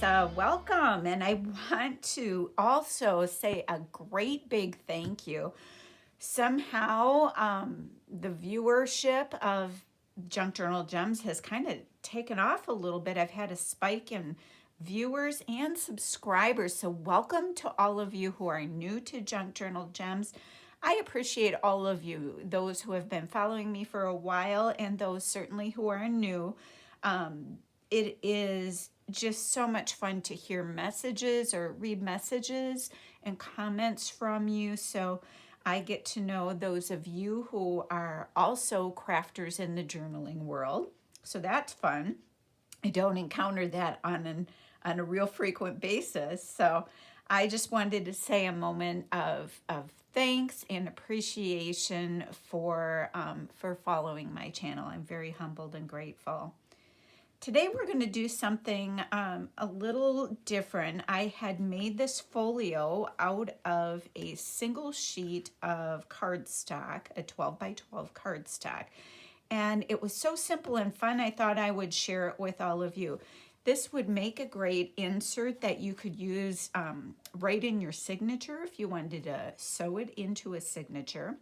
Welcome. And I want to also say a great big thank you. Somehow, the viewership of Junk Journal Gems has kind of taken off a little bit. I've had a spike in viewers and subscribers. So, welcome to all of you who are new to Junk Journal Gems. I appreciate all of you, those who have been following me for a while, and those certainly who are new. It is just so much fun to hear messages or read messages and comments from you. So I get to know those of you who are also crafters in the journaling world. So that's fun. I don't encounter that on a real frequent basis. So I just wanted to say a moment of thanks and appreciation for following my channel. I'm very humbled and grateful. Today we're going to do something a little different. I had made this folio out of a single sheet of cardstock, a 12 by 12 cardstock. And it was so simple and fun, I thought I would share it with all of you. This would make a great insert that you could use right in your signature if you wanted to sew it into a signature.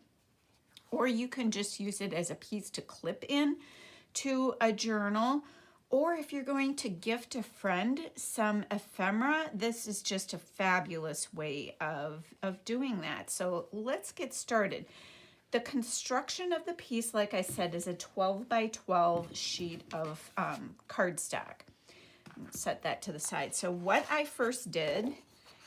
Or you can just use it as a piece to clip in to a journal. Or if you're going to gift a friend some ephemera, this is just a fabulous way of doing that. So let's get started. The construction of the piece, like I said, is a 12 by 12 sheet of cardstock. Set that to the side. So what I first did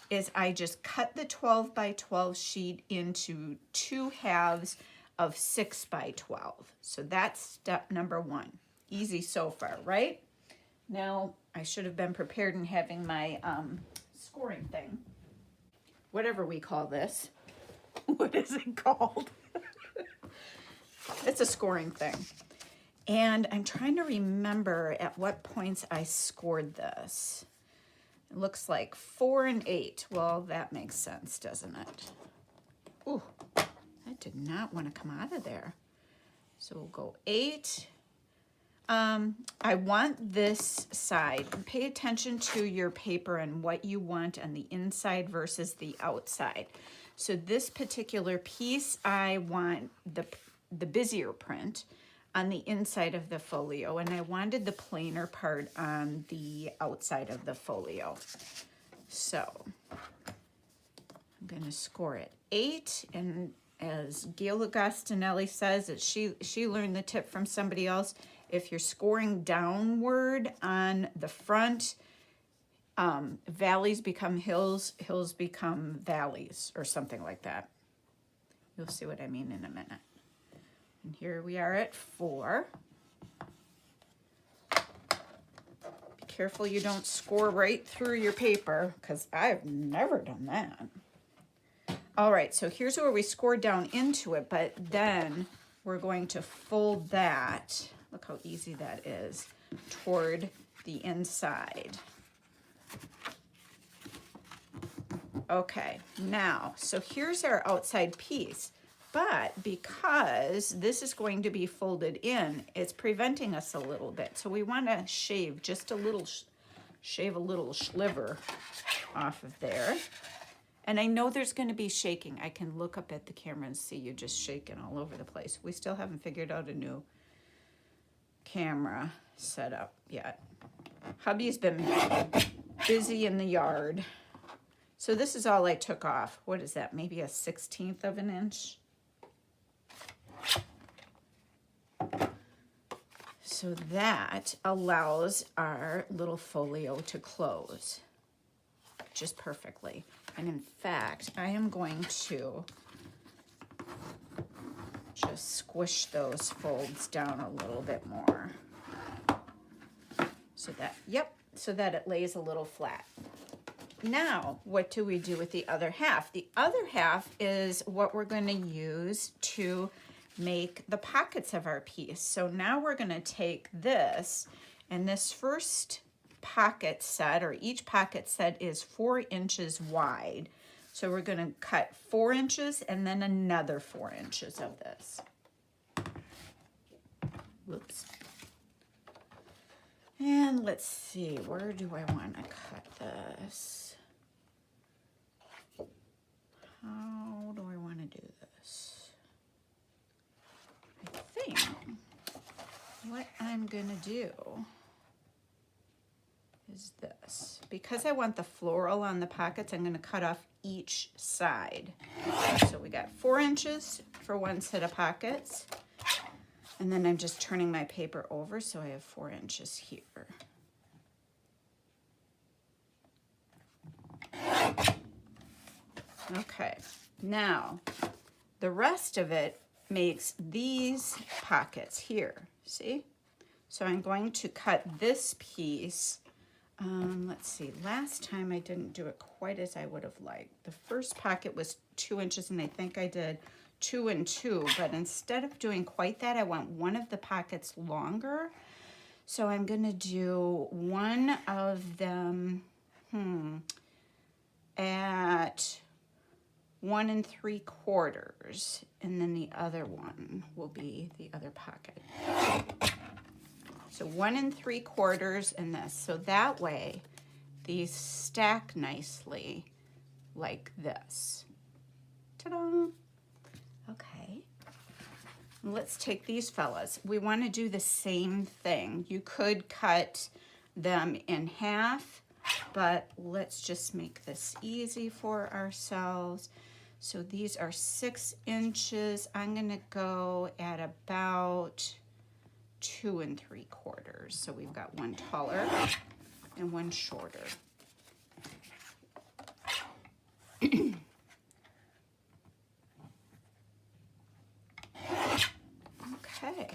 is I just cut the 12 by 12 sheet into 2 halves of 6 by 12. So that's step number 1. Easy so far, right? Now, I should have been prepared in having my scoring thing. Whatever we call this. What is it called? It's a scoring thing. And I'm trying to remember at what points I scored this. It looks like 4 and 8. Well, that makes sense, doesn't it? Ooh, that did not want to come out of there. So we'll go 8. I want this side. Pay attention to your paper and what you want on the inside versus the outside. So this particular piece, I want the busier print on the inside of the folio, and I wanted the plainer part on the outside of the folio. So I'm going to score it 8, and as Gail Agostinelli says, that she learned the tip from somebody else. If you're scoring downward on the front, valleys become hills, hills become valleys, or something like that. You'll see what I mean in a minute. And here we are at 4. Be careful you don't score right through your paper, because I've never done that. All right, so here's where we scored down into it, but then we're going to fold that. Look how easy that is, toward the inside. Okay, now, so here's our outside piece, but because this is going to be folded in, it's preventing us a little bit. So we want to shave just a little, shave a little sliver off of there. And I know there's going to be shaking. I can look up at the camera and see you just shaking all over the place. We still haven't figured out a new camera setup yet. Hubby's been busy in the yard. So this is all I took off. What is that? Maybe a 1/16 of an inch. So that allows our little folio to close just perfectly. And in fact, I am going to just squish those folds down a little bit more. So that, yep, so that it lays a little flat. Now, what do we do with the other half? The other half is what we're going to use to make the pockets of our piece. So now we're going to take this, and this first pocket set, or each pocket set, is 4 inches wide. So we're going to cut 4 inches and then another 4 inches of this. Whoops. And And let's see, where do I want to cut this? How do I want to do this? I think what I'm gonna do is this. Because I want the floral on the pockets, I'm gonna cut off each side. So we got 4 inches for one set of pockets. And then I'm just turning my paper over so I have 4 inches here. Okay, now the rest of it makes these pockets here, see? So I'm going to cut this piece. Let's see, last time I didn't do it quite as I would have liked. The first pocket was 2 inches and I think I did 2 and 2, but instead of doing quite that, I want one of the pockets longer. So I'm gonna do one of them at 1 3/4, and then the other one will be the other pocket. So 1 3/4 in this. So that way these stack nicely like this. Ta-da! Okay. Let's take these fellas. We want to do the same thing. You could cut them in half, but let's just make this easy for ourselves. So these are 6 inches. I'm gonna go at about 2 3/4. So we've got one taller and one shorter. Okay.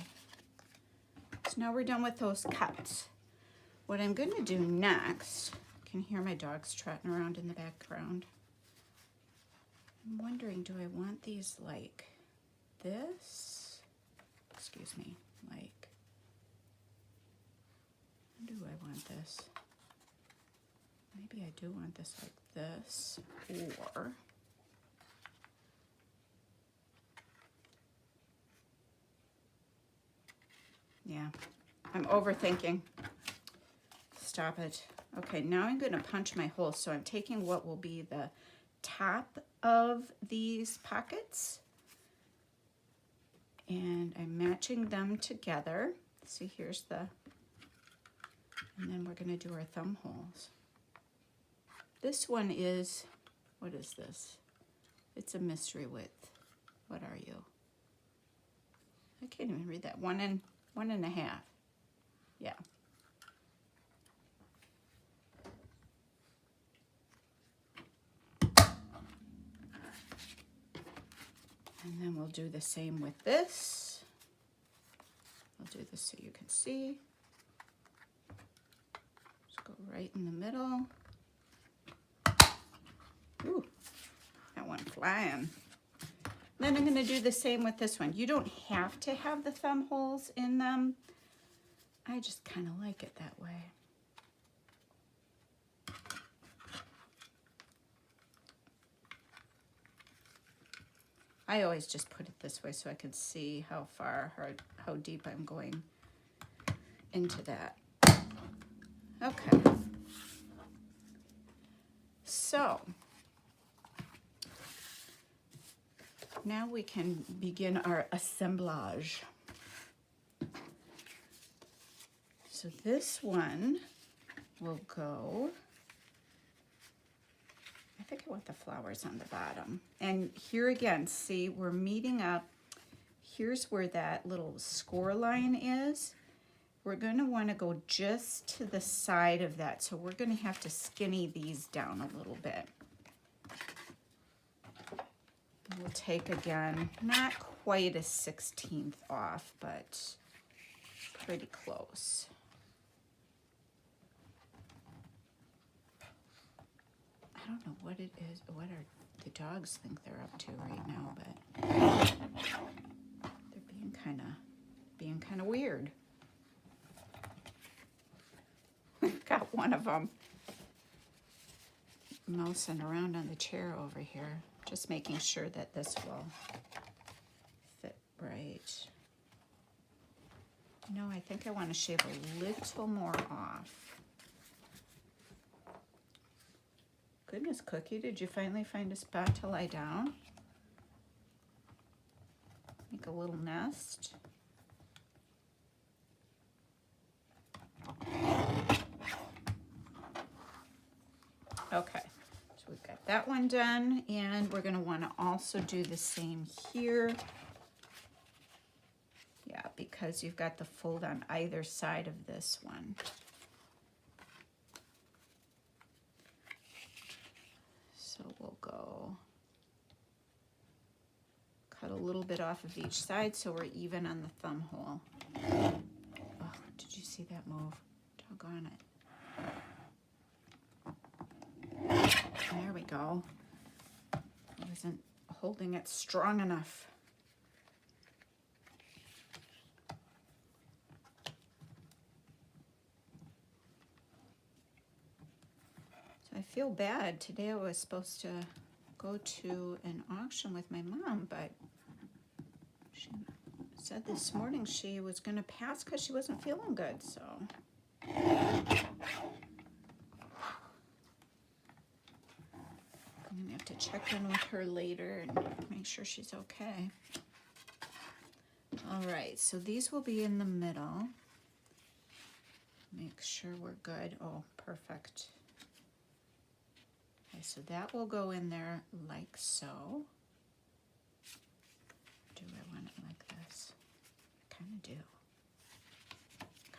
So now we're done with those cuts. What I'm gonna do next, you can hear my dogs trotting around in the background. I'm wondering, do I want these like this? Excuse me, like, how do I want this? Maybe I do want this like this, or yeah, I'm overthinking. Stop it. Okay, now I'm gonna punch my holes. So I'm taking what will be the top of these pockets and I'm matching them together. See, here's the, and then we're gonna do our thumb holes. This one is, what is this? It's a mystery width. What are you? I can't even read that. 1 1.5. Yeah. And then we'll do the same with this. I'll do this so you can see. Just go right in the middle. Ooh, that one flying. Then I'm going to do the same with this one. You don't have to have the thumb holes in them. I just kind of like it that way. I always just put it this way so I can see how far, how deep I'm going into that. Okay. So now we can begin our assemblage. So this one will go, I think I want the flowers on the bottom. And here again, see, we're meeting up. Here's where that little score line is. We're going to want to go just to the side of that. So we're going to have to skinny these down a little bit. We'll take, again, not quite a 16th off, but pretty close. I don't know what it is, what the dogs think they're up to right now, but they're being kind of weird. We've got one of them mousing around on the chair over here, just making sure that this will fit right. No, I think I want to shave a little more off. Goodness, Cookie, did you finally find a spot to lie down? Make a little nest. Okay, so we've got that one done, and we're going to want to also do the same here. Yeah, because you've got the fold on either side of this one. So we'll go cut a little bit off of each side so we're even on the thumb hole. Oh, did you see that move? Doggone it. There we go. I wasn't holding it strong enough. So I feel bad. Today I was supposed to go to an auction with my mom, but she said this morning she was going to pass because she wasn't feeling good, so. I'm going to have to check in with her later and make sure she's okay. All right, so these will be in the middle. Make sure we're good. Oh, perfect. Okay, so that will go in there like so. Do I want it like this? I kind of do.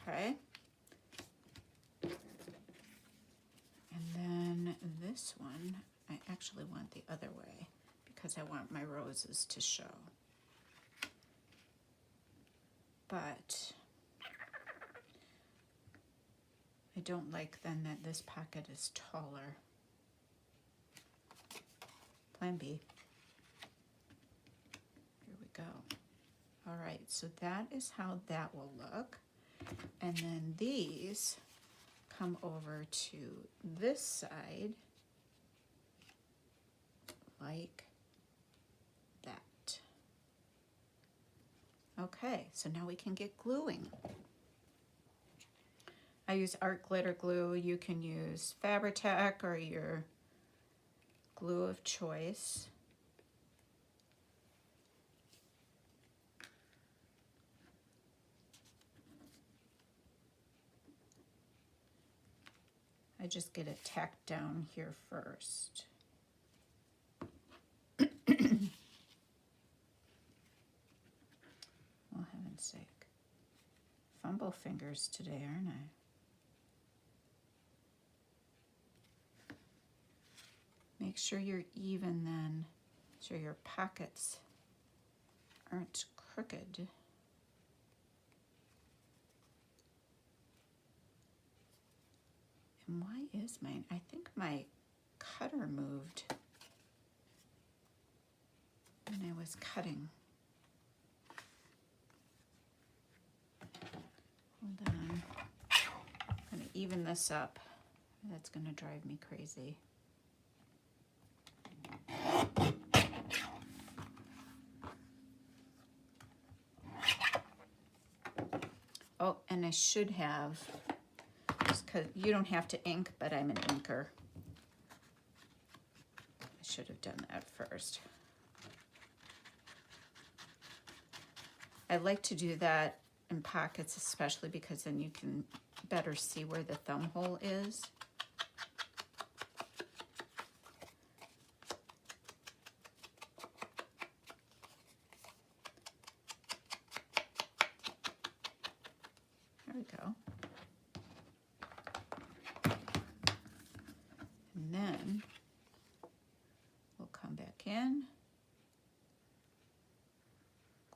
Okay. And then this one, I actually want the other way because I want my roses to show. But I don't like then that this pocket is taller. Plan B. Here we go. All right, so that is how that will look. And then these come over to this side like that. Okay, so now we can get gluing. I use art glitter glue. You can use Fabri-Tac or your glue of choice. I just get it tacked down here first. Oh, heaven's sake. Fumble fingers today, aren't I? Make sure you're even then, so your pockets aren't crooked. And why is mine? I think my cutter moved when I was cutting. Hold on. I'm going to even this up. That's going to drive me crazy. Oh, and I should have, just because you don't have to ink, but I'm an inker. I should have done that first. I like to do that in pockets, especially because then you can better see where the thumb hole is. There we go. And then we'll come back in,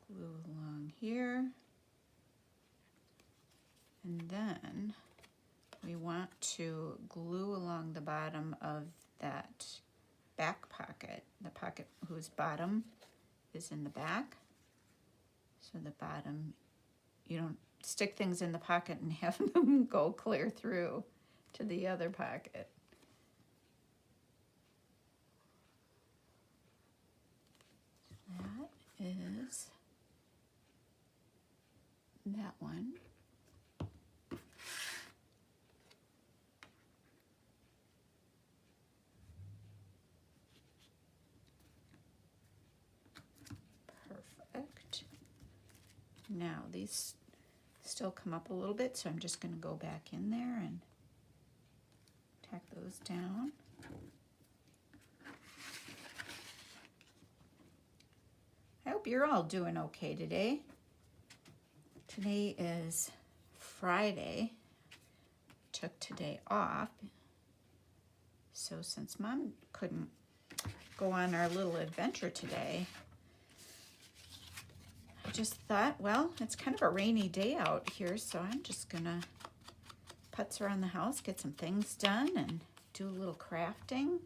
glue along here, and then we want to glue along the bottom of that back pocket, the pocket whose bottom is in the back. So the bottom, you don't stick things in the pocket and have them go clear through to the other pocket. That is that one. Perfect. Now these still come up a little bit, so I'm just going to go back in there and tack those down. I hope you're all doing okay today. Today is Friday. Took today off. So since Mom couldn't go on our little adventure today, I just thought, well, it's kind of a rainy day out here, so I'm just gonna putz around the house, get some things done, and do a little crafting.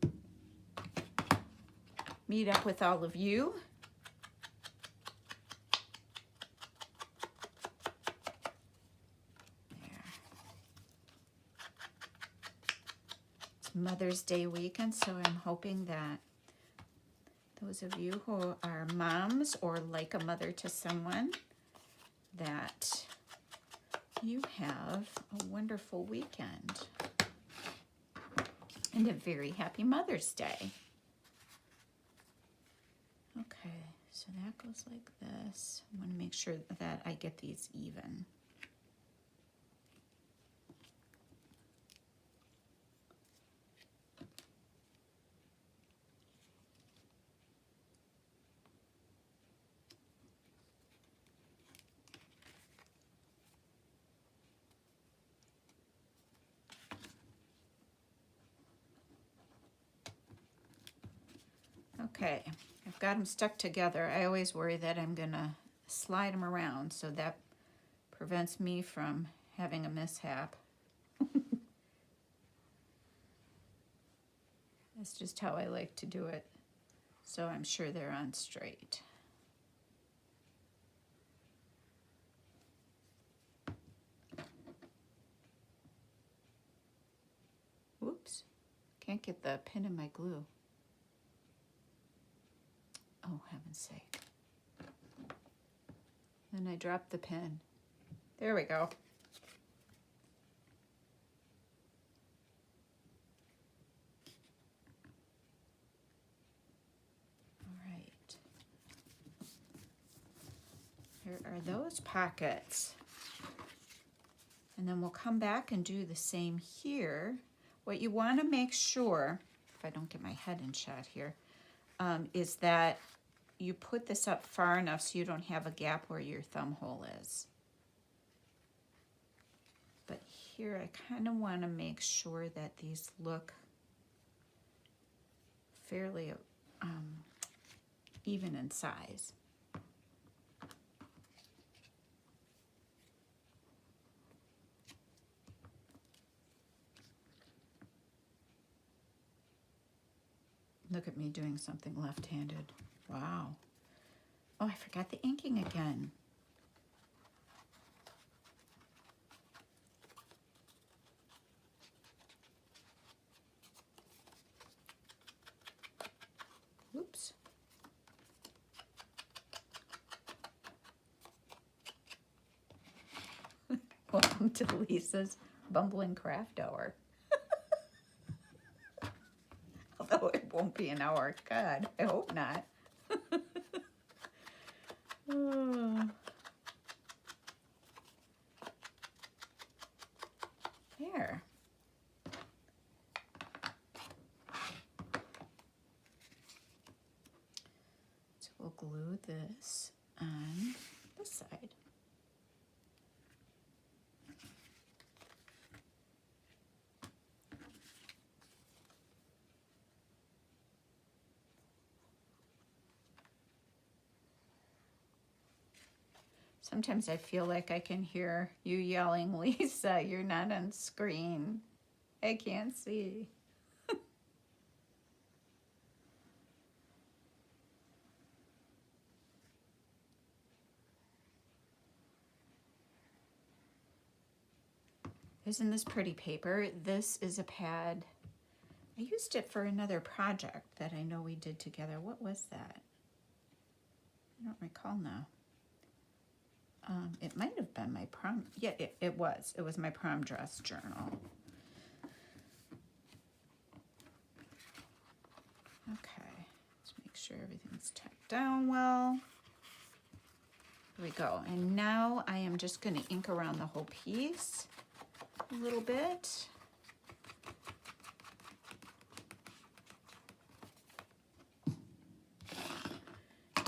Meet up with all of you. Mother's Day weekend, so I'm hoping that those of you who are moms or like a mother to someone, that you have a wonderful weekend and a very happy Mother's Day. Okay, so that goes like this. I want to make sure that I get these even. Okay, I've got them stuck together. I always worry that I'm gonna slide them around, so that prevents me from having a mishap. That's just how I like to do it, so I'm sure they're on straight. Whoops, can't get the pin in my glue. Oh, heaven's sake. Then I dropped the pin. There we go. All right. Here are those pockets. And then we'll come back and do the same here. What you want to make sure, if I don't get my head in shot here, is that you put this up far enough so you don't have a gap where your thumb hole is. But here I kind of want to make sure that these look fairly even in size. Look at me doing something left-handed. Wow. Oh, I forgot the inking again. Whoops. Welcome to Lisa's Bumbling Craft Hour. Although it won't be an hour. God, I hope not. Oh. There. So we'll glue this on this side. Sometimes I feel like I can hear you yelling, Lisa, you're not on screen. I can't see. Isn't this pretty paper? This is a pad. I used it for another project that I know we did together. What was that? I don't recall now. It might have been my prom. Yeah, it was. It was my prom dress journal. Okay, let's make sure everything's tacked down well. Here we go. And now I am just going to ink around the whole piece a little bit.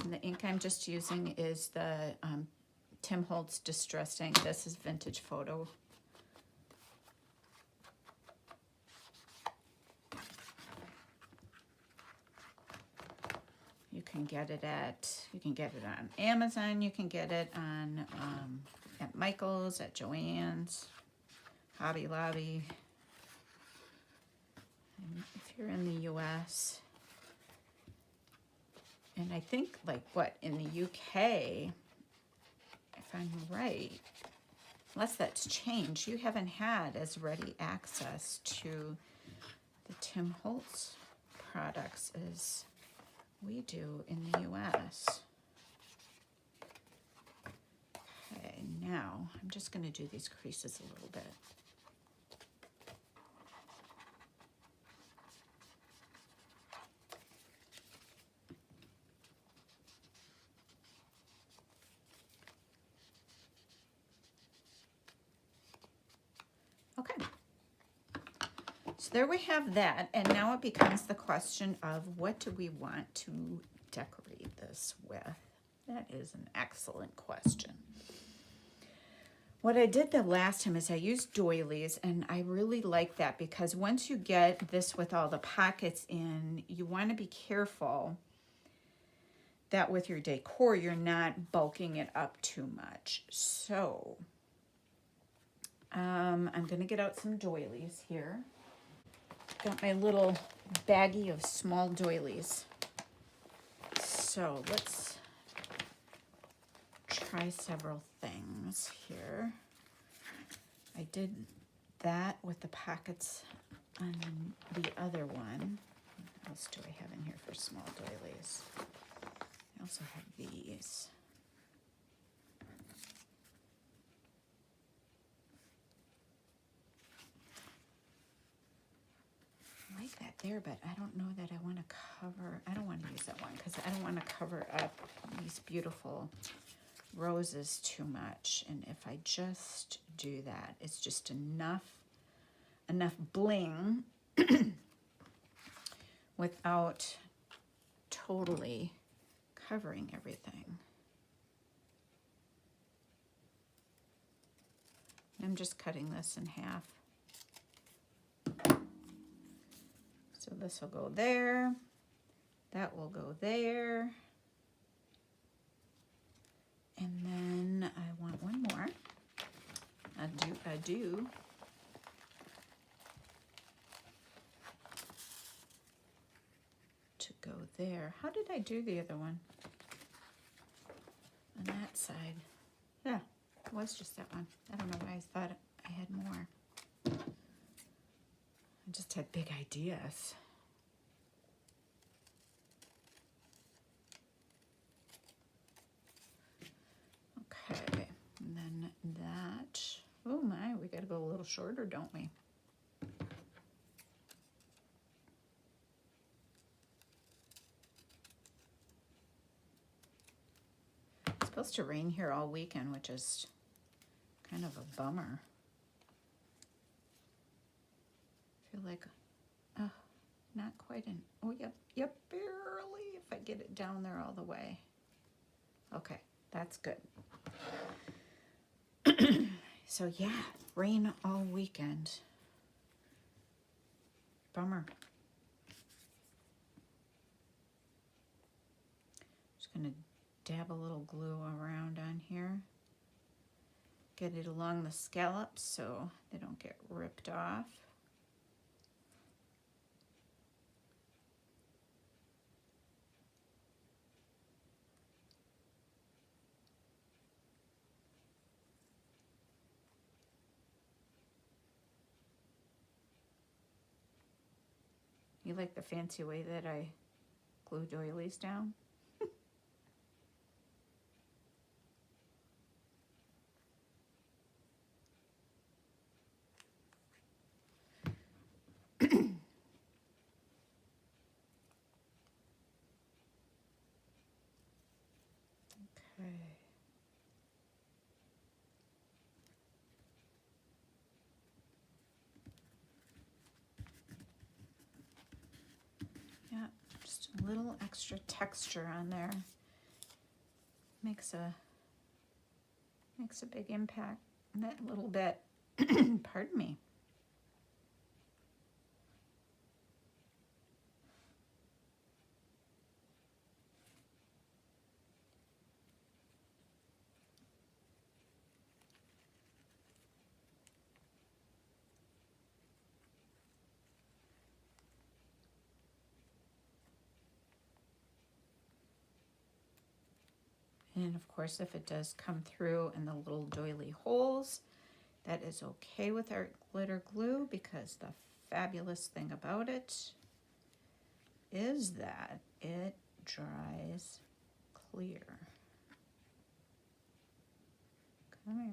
And the ink I'm just using is the Tim Holtz Distress ink. This is Vintage Photo. You can get it on Amazon. You can get it on at Michael's, at Joann's, Hobby Lobby. And if you're in the U.S. And I think, like, what, in the UK, if I'm right, unless that's changed, you haven't had as ready access to the Tim Holtz products as we do in the U.S. Okay, now I'm just going to do these creases a little bit. Okay, so there we have that, and now it becomes the question of what do we want to decorate this with? That is an excellent question. What I did the last time is I used doilies, and I really like that because once you get this with all the pockets in, you want to be careful that with your decor you're not bulking it up too much. So I'm going to get out some doilies here. Got my little baggie of small doilies. So let's try several things here. I did that with the pockets on the other one. What else do I have in here for small doilies? I also have these. I like that there, but I don't know that I want to cover, I don't want to use that one because I don't want to cover up these beautiful roses too much. And if I just do that, it's just enough bling without totally covering everything. I'm just cutting this in half. So this will go there, that will go there, and then I want one more. I do. To go there. How did I do the other one? On that side. Yeah, it was just that one. I don't know why I thought I had more. I just had big ideas. Okay, and then that. Oh my, we gotta go a little shorter, don't we? It's supposed to rain here all weekend, which is kind of a bummer. I feel like, not quite in, oh, yep, barely, if I get it down there all the way. Okay, that's good. So yeah, rain all weekend. Bummer. Just gonna dab a little glue around on here. Get it along the scallops so they don't get ripped off. You like the fancy way that I glue doilies down? Okay. Yeah, just a little extra texture on there makes a big impact. That little bit, pardon me. And of course, if it does come through in the little doily holes, that is okay with our glitter glue, because the fabulous thing about it is that it dries clear. Come here.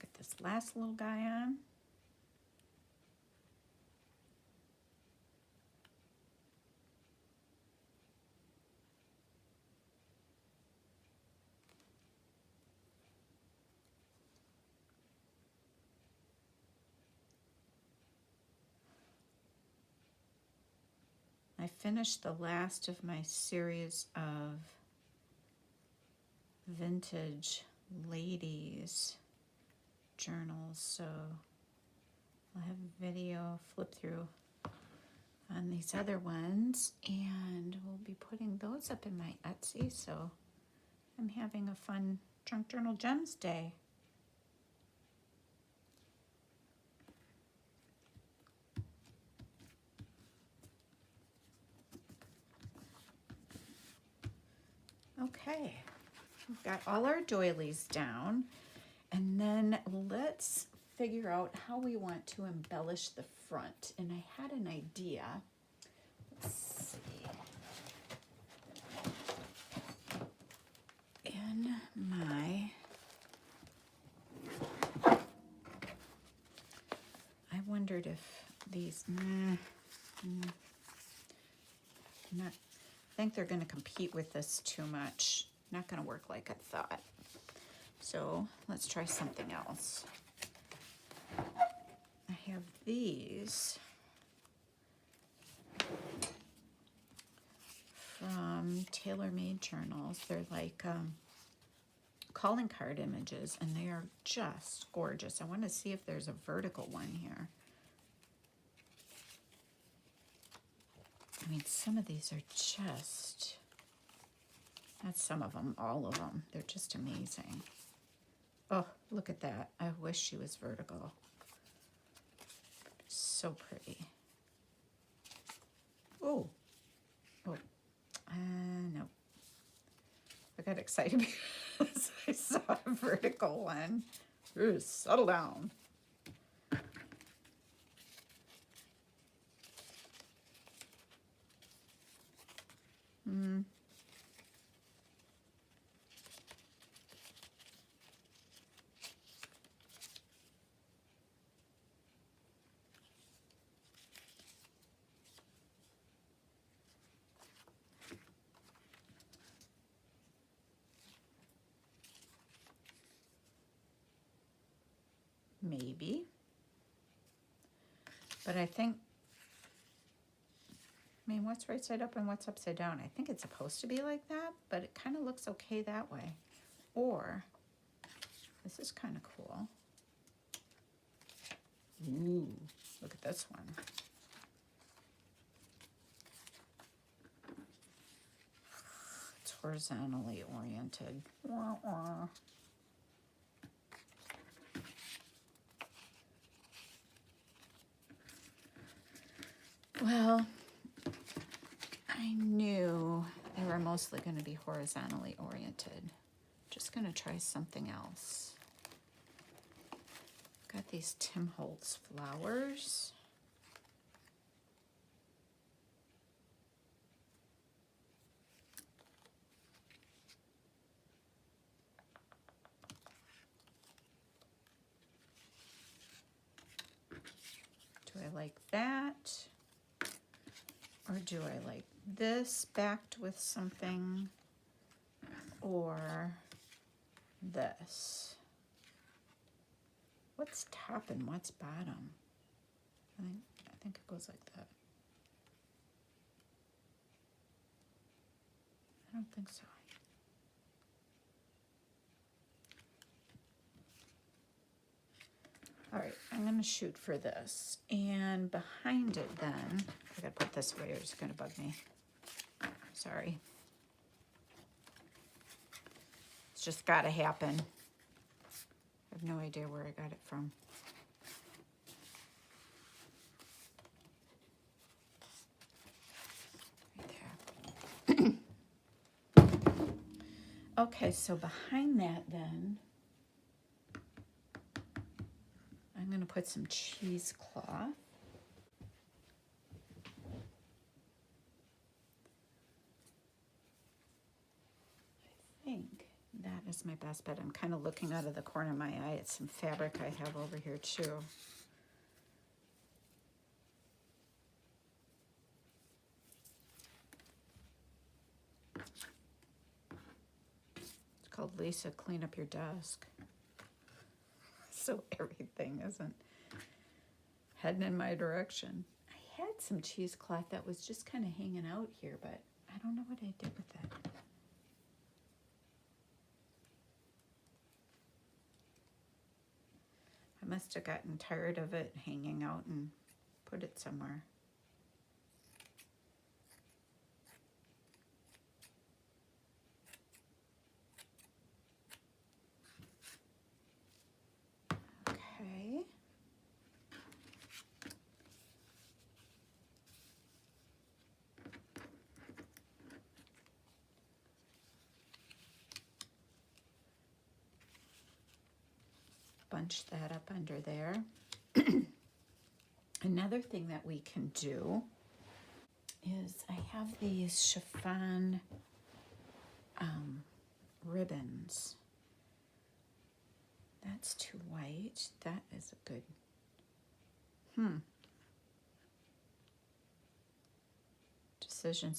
Get this last little guy on. I finished the last of my series of vintage ladies journals, so I'll have a video flip through on these other ones, and we'll be putting those up in my Etsy, so I'm having a fun Junk Journal Gems day. Okay, we've got all our doilies down, and then let's figure out how we want to embellish the front. And I had an idea. Let's see. In my, I wondered if these, I think they're going to compete with this too much. Not going to work like I thought. So let's try something else. I have these from Tailor Made Journals. They're like calling card images, and they are just gorgeous. I want to see if there's a vertical one here. I mean, some of these are just, not some of them, all of them. They're just amazing. Oh, look at that. I wish she was vertical. So pretty. Oh, no. I got excited because I saw a vertical one. Ooh, settle down. Maybe. But I think, I mean, what's right side up and what's upside down? I think it's supposed to be like that, but it kind of looks okay that way. Or, this is kind of cool. Ooh, look at this one. It's horizontally oriented. Wah, wah. Well, I knew they were mostly going to be horizontally oriented. Just going to try something else. Got these Tim Holtz flowers. Do I like that? Or do I like this backed with something? Or this? What's top and what's bottom? I think it goes like that. I don't think so. All right, I'm gonna shoot for this. And behind it then, I gotta put this away or it's gonna bug me. Sorry. It's just gotta happen. I have no idea where I got it from. Right there. Okay, so behind that then, I'm going to put some cheesecloth. I think that is my best bet. I'm kind of looking out of the corner of my eye at some fabric I have over here too. It's called Lisa, Clean Up Your Desk. So everything isn't heading in my direction. I had some cheesecloth that was just kind of hanging out here, but I don't know what I did with it. I must have gotten tired of it hanging out and put it somewhere. Okay. Bunch that up under there. Another thing that we can do is I have these chiffon ribbons. That's too white. That is a good,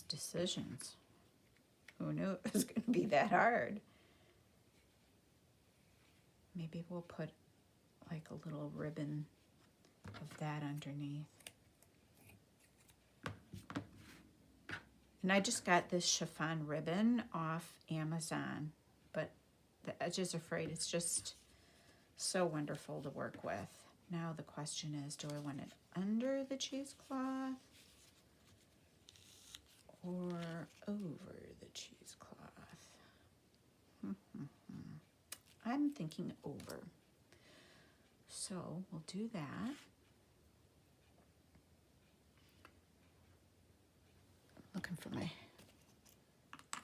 Decisions. Who knew it was going to be that hard? Maybe we'll put like a little ribbon of that underneath. And I just got this chiffon ribbon off Amazon, but the edges are frayed. It's just so wonderful to work with. Now the question is, do I want it under the cheesecloth or over the cheesecloth? I'm thinking over. So we'll do that. Looking for my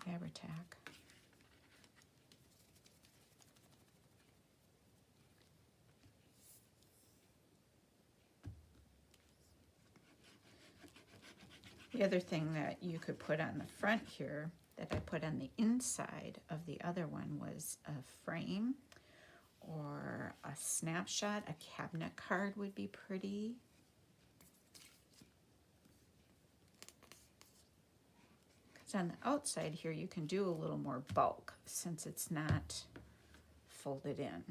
Fabri-Tac. The other thing that you could put on the front here that I put on the inside of the other one was a frame or a snapshot. A cabinet card would be pretty. Because on the outside here you can do a little more bulk since it's not folded in.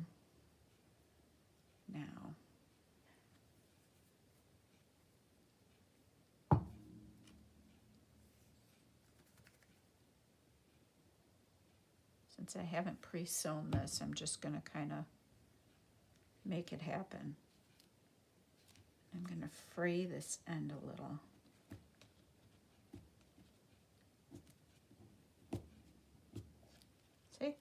Now, since I haven't pre-sewn this, I'm just going to kind of make it happen. I'm going to fray this end a little. See?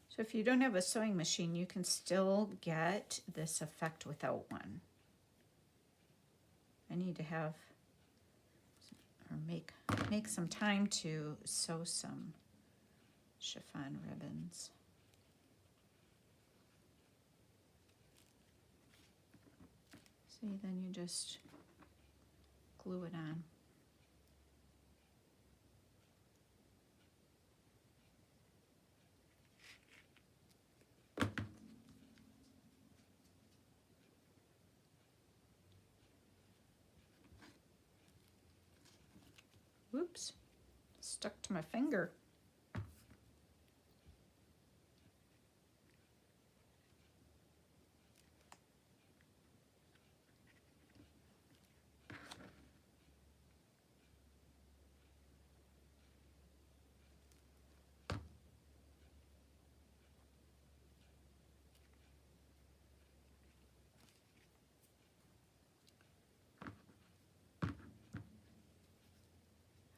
So if you don't have a sewing machine, you can still get this effect without one. I need to have or make some time to sew some chiffon ribbons. See, then you just glue it on. Oops, stuck to my finger.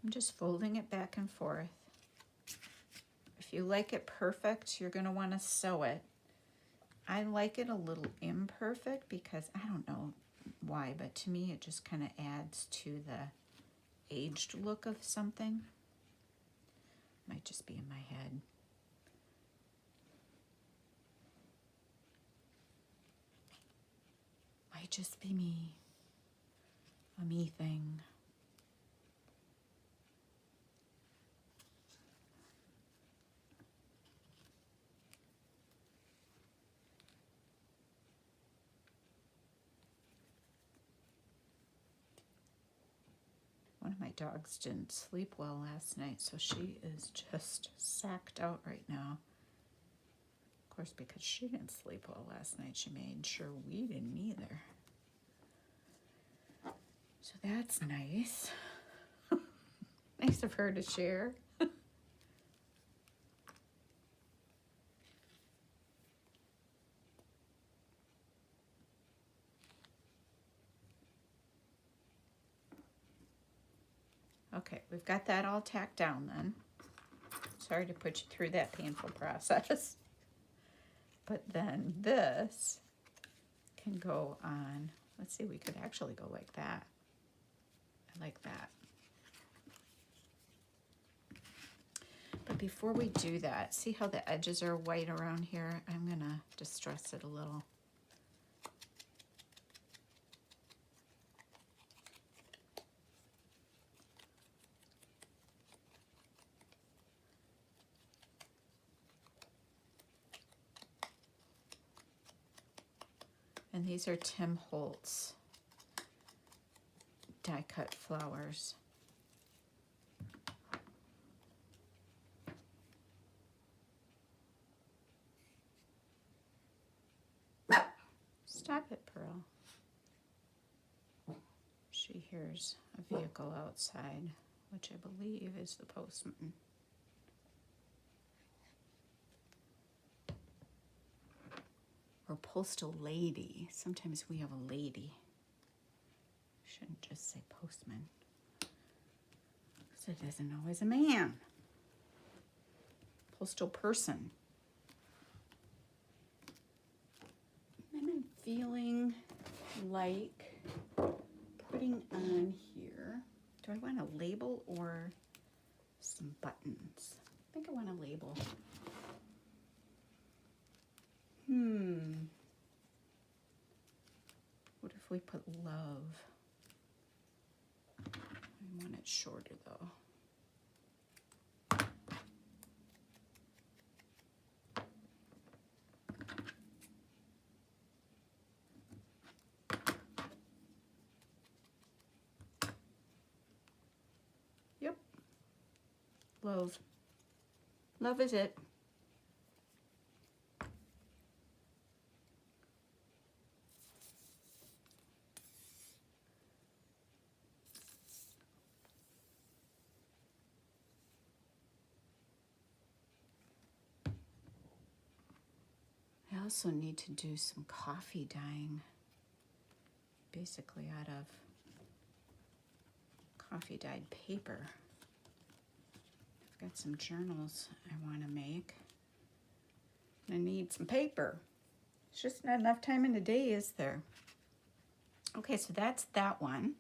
I'm just folding it back and forth. If you like it perfect, you're going to want to sew it. I like it a little imperfect because I don't know why, but to me it just kind of adds to the aged look of something. Might just be in my head. Might just be me. A me thing. One of my dogs didn't sleep well last night, so she is just sacked out right now. Of course, because she didn't sleep well last night, she made sure we didn't either. So that's nice. Nice of her to share. Okay, we've got that all tacked down then. Sorry to put you through that painful process. But then this can go on. Let's see, we could actually go like that. I like that. But before we do that, see how the edges are white around here? I'm gonna distress it a little. And these are Tim Holtz die cut flowers. Stop it, Pearl. She hears a vehicle outside, which I believe is the postman. Or postal lady. Sometimes we have a lady. Shouldn't just say postman. Because it isn't always a man. Postal person. And I'm feeling like putting on here. Do I want a label or some buttons? I think I want a label. What if we put love? I want it shorter though. Yep. Love. Love is it. I also need to do some coffee dyeing, basically out of coffee dyed paper. I've got some journals I want to make. I need some paper. It's just not enough time in the day, is there? Okay, so that's that one.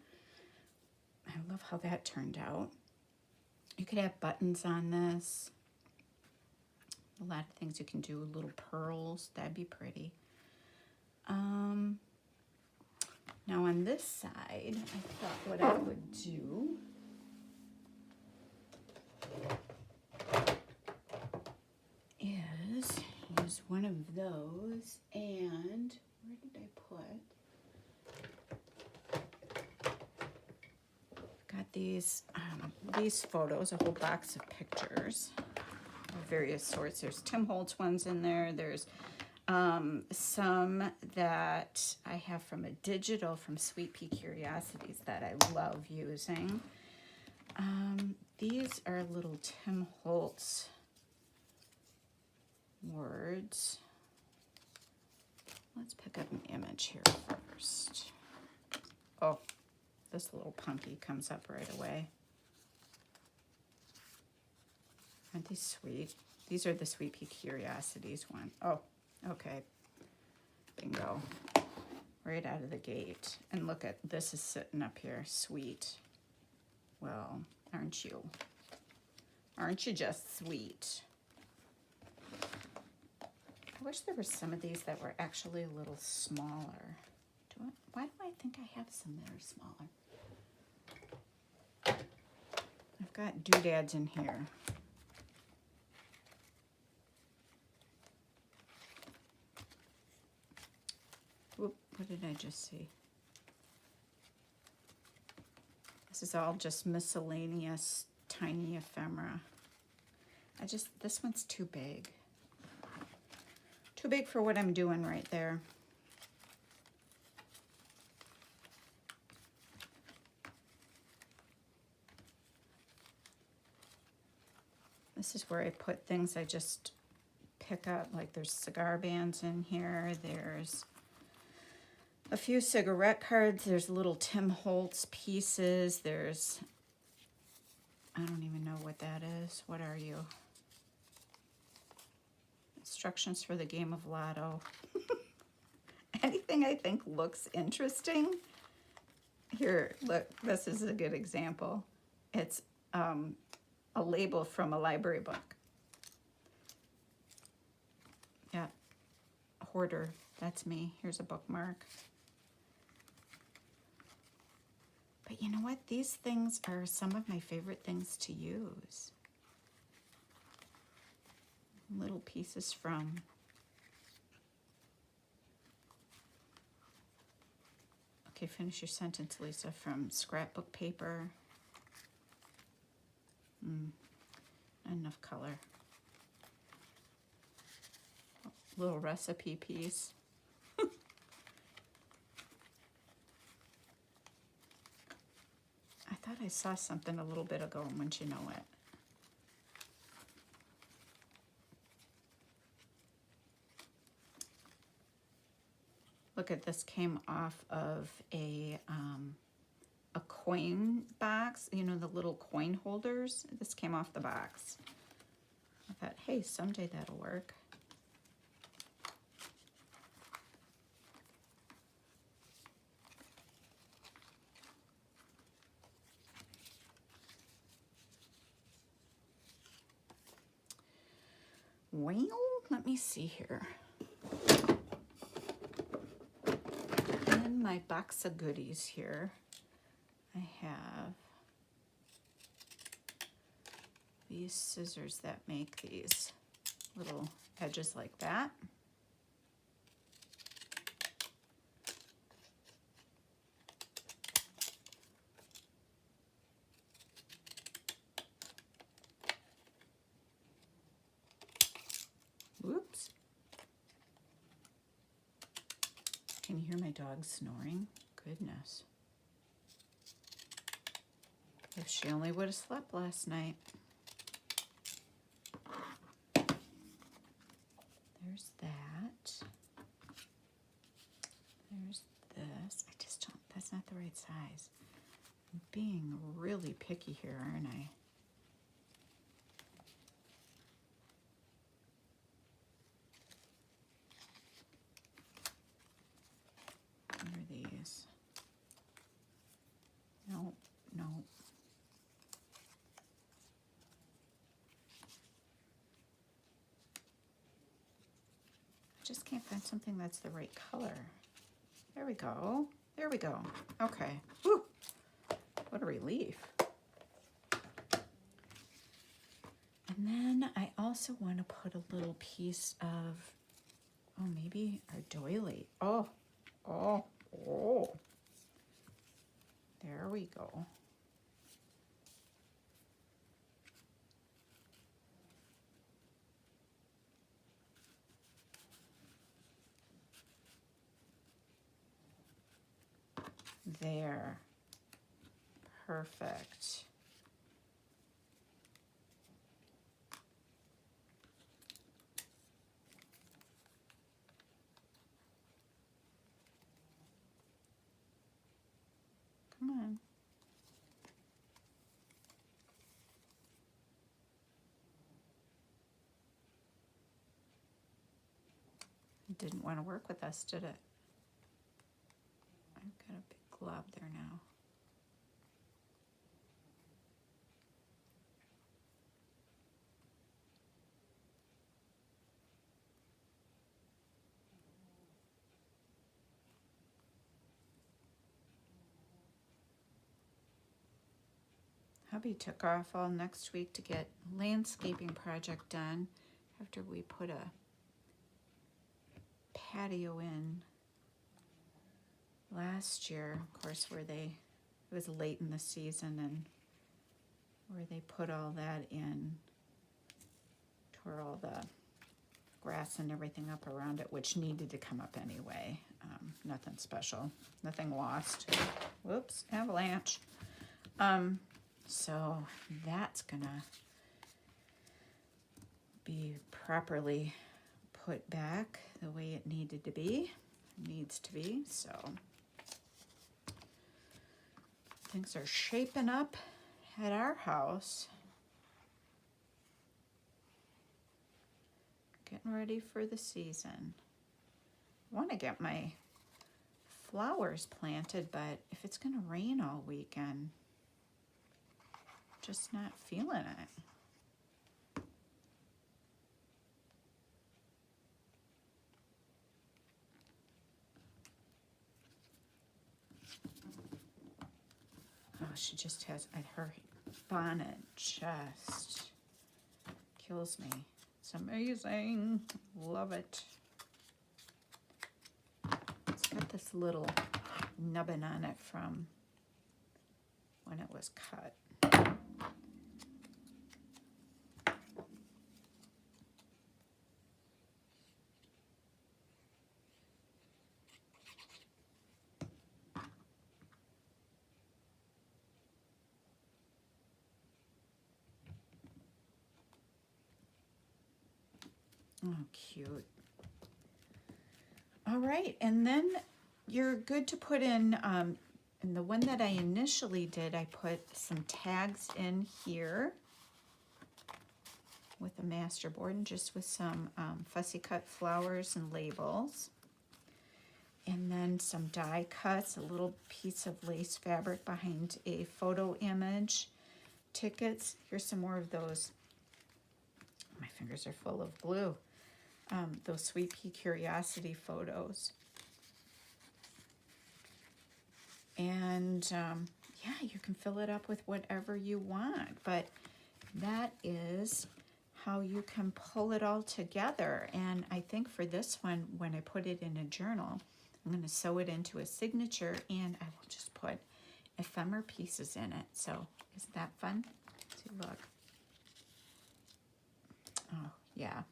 I love how that turned out. You could have buttons on this. A lot of things you can do, little pearls, that'd be pretty. Now on this side, I thought what I would do is use one of those, and where did I put? Got these these photos, a whole box of pictures of various sorts. There's Tim Holtz ones in there. There's some that I have from a digital from Sweet Pea Curiosities that I love using. These are little Tim Holtz words. Let's pick up an image here first. Oh, this little punky comes up right away. Aren't these sweet? These are the Sweet Pea Curiosities one. Oh, okay. Bingo. Right out of the gate. And look at, this is sitting up here. Sweet. Well, aren't you? Aren't you just sweet? I wish there were some of these that were actually a little smaller. Why do I think I have some that are smaller? I've got doodads in here. Whoop, what did I just see? This is all just miscellaneous tiny ephemera. This one's too big. Too big for what I'm doing right there. This is where I put things I just pick up, like there's cigar bands in here, there's a few cigarette cards, there's little Tim Holtz pieces, there's, I don't even know what that is. What are you? Instructions for the game of Lotto. Anything I think looks interesting. Here, look, this is a good example. It's a label from a library book. Yeah, hoarder, that's me. Here's a bookmark. But you know what? These things are some of my favorite things to use. Little pieces from okay, finish your sentence, Lisa, from scrapbook paper. Not enough color. Little recipe piece. I thought I saw something a little bit ago, and wouldn't you know it? Look at this, came off of a coin box, you know, the little coin holders. This came off the box. I thought, hey, someday that'll work. Well, let me see here. In my box of goodies here, I have these scissors that make these little edges like that. Whoops. Can you hear my dog snoring? Goodness. If she only would have slept last night. There's that. There's this. I just don't, that's not the right size. I'm being really picky here, aren't I? What are these? No, no. I just can't find something that's the right color. There we go. There we go. Okay. Whew. What a relief. And then I also want to put a little piece of, oh, maybe our doily. Oh, oh, oh. There we go. There. Perfect. Come on. It didn't want to work with us, did it? I've got a big glob there now. Hubby took off all next week to get landscaping project done after we put a patio in last year, of course, where it was late in the season, and where they put all that in, tore all the grass and everything up around it, which needed to come up anyway. Nothing special, nothing lost. Whoops, avalanche. So that's gonna be properly put back the way it needs to be. So things are shaping up at our house. Getting ready for the season. I want to get my flowers planted, but if it's gonna rain all weekend, just not feeling it. Oh, she just has, her bonnet just kills me. It's amazing. Love it. It's got this little nubbin on it from when it was cut. Oh, cute. All right, and then you're good to put in the one that I initially did, I put some tags in here with a master board and just with some fussy cut flowers and labels. And then some die cuts, a little piece of lace fabric behind a photo image, tickets. Here's some more of those. My fingers are full of glue. Those Sweet Pea Curiosity photos. And yeah, you can fill it up with whatever you want, but that is how you can pull it all together. And I think for this one, when I put it in a journal, I'm going to sew it into a signature, and I will just put ephemera pieces in it. So isn't that fun? See, look. Oh, yeah.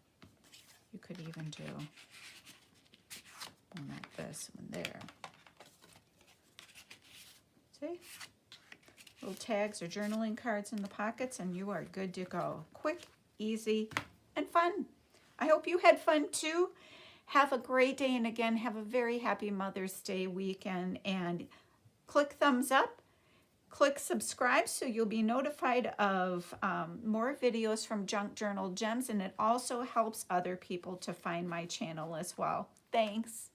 You could even do one like this one there. See? Little tags or journaling cards in the pockets, and you are good to go. Quick, easy, and fun. I hope you had fun too. Have a great day, and again, have a very happy Mother's Day weekend, and click thumbs up. Click subscribe so you'll be notified of more videos from Junk Journal Gems, and it also helps other people to find my channel as well. Thanks.